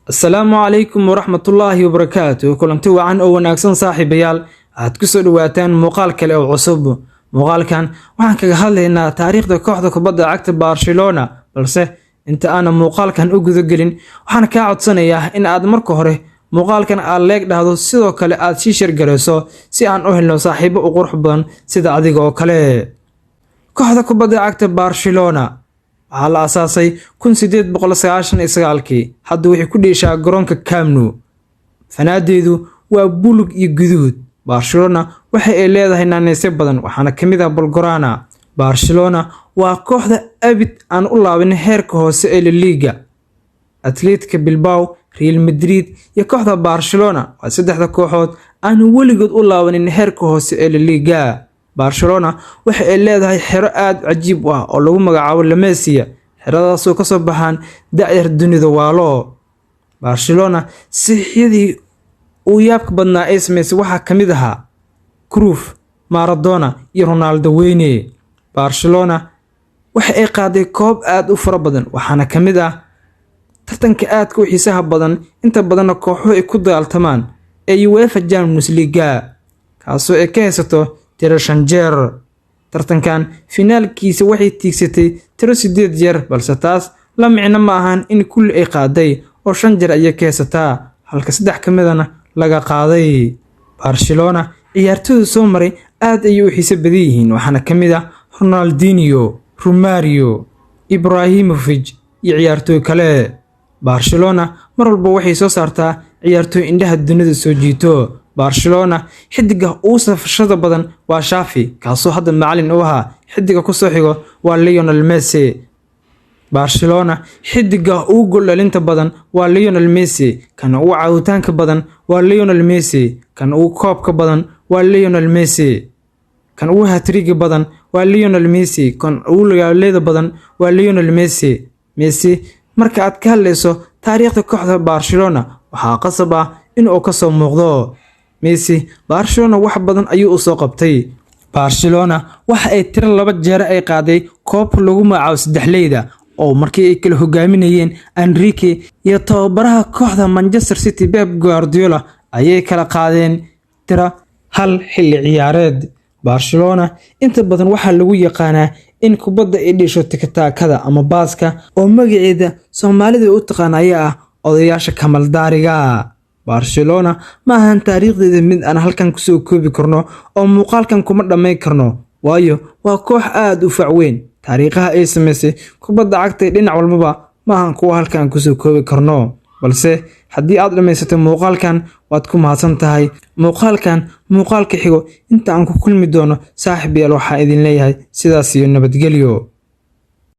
السلام عليكم ورحمة الله وبركاته. كلنتي وعن أو ناقصن صاحبيال aad ku soo dhawaataan muuqaal kale oo cusub. Muuqaalkan waxaan kaga hadlaynaa taariikhda kooxda kubadda cagta Barcelona, balse inta aan muuqaalkan u guda gelin waxaan ka codsanayaa in aad marka hore muuqaalkan aad leeg dhahdo sidoo kale aad sii share gareyso si aan u helno saaxiibo u qurux badan sida adiga oo kale. Kooxda kubadda cagta Barcelona waxaa la aasaasay 1899 hadda waxay ku dheeshaa garoonka Camp Nou. Fanaadeedu waa bulug iyo guduud. Barcelona waxa ay leedahay naanayso badan waxaana kamid ah Blaugrana. Barcelona waa kooxda abid aan u laabin heerka hoose ee La Liga. Atletico Bilbao, Real Madrid iyo kooxda Barcelona waa saddexda kooxood aan weligood u laabanin heerka hoose ee La Liga. Barcelona waxa ay leedahay xero aad cajiib ah oo lagu magacaabo La Masia, xeradaas oo ka soo baxaan da'yar dunida waalo. Barcelona sixidii uu yaabka badnaa ee sameysay waxaa kamid ahaa Cruyff, Maradona iyo Ronaldo weyne. Barcelona waxa ay qaaday koob aad u fara badan waxaana kamid ah tartanka aadka u xiisaha badan inta badan kooxo ay ku dagaaltamaan ee UEFA Champions League kaasoo ay ka haysato tiro 5 jeer. Tartankan finaalkiisa waxay tiigsatay tiro 8 jeer, balse taas la micno ma ahan in kulli ay qaaday oo 5 jeer ay ka haysataa halka 3 kamidana laga qaaday. Barcelona ciyaartooyda soo maray aad ay u xiiso badan yihiin waxaana kamid ah Ronaldinho, Romario, Ibrahimovic iyo ciyaartooy kale. Barcelona mar walba waxay soo saartaa ciyaartooy indhaha dunida soo jiito. Barcelona xidiga ugu safashada badan waa Xavi kaasoo hadda macallin u ahaa. Xidiga ku soo xigo waa Lionel Messi. Barcelona xidiga ugu gool dhalinta badan waa Lionel Messi, kan ugu caawitaanka badan waa Lionel Messi, kan ugu koobka badan waa Lionel Messi, kan ugu hat-trick badan waa Lionel Messi, kan ugu lagaalada badan waa Lionel Messi. Messi marka aad ka hadlayso taariikhda kooxda Barcelona waxaa qasab ah in uu ka soo muuqdo. Messi Barcelona wax badan ayuu u soo qabtay. Barcelona waxa ay tiro 2 jeer ay qaaday koob lagu magacaabo saddexleyda oo markii ay kala hogaaminayeen Enrique iyo tababaraha kooxda Manchester City Pep Guardiola ayay kala qaadeen tiro 1 xilli ciyaareed. Barcelona inta badan waxa lagu yaqaanaa in kubadda ay dhisho tiki-takada ama baaska oo magaceeda Soomaalida u taqaanaya ah odayaasha kamal daariga. Barcelona ma ahan taariikhdeeda mid aan halkan ku soo koobi karno oo muuqaalkan kuma dhamay karno, waayo waa koox aad u fac weyn. Taariikhaha ay sameysay kubadda cagta dhinac walba ma ahan kuwa halkan ku soo koobi karno, balse haddii aad dhameysatay muuqaalkan waad ku mahadsan tahay. Muuqaalka xigo inta aan ku kulmi doono saaxiibayaal waxaan idin leeyahay sidaas iyo nabadgelyo.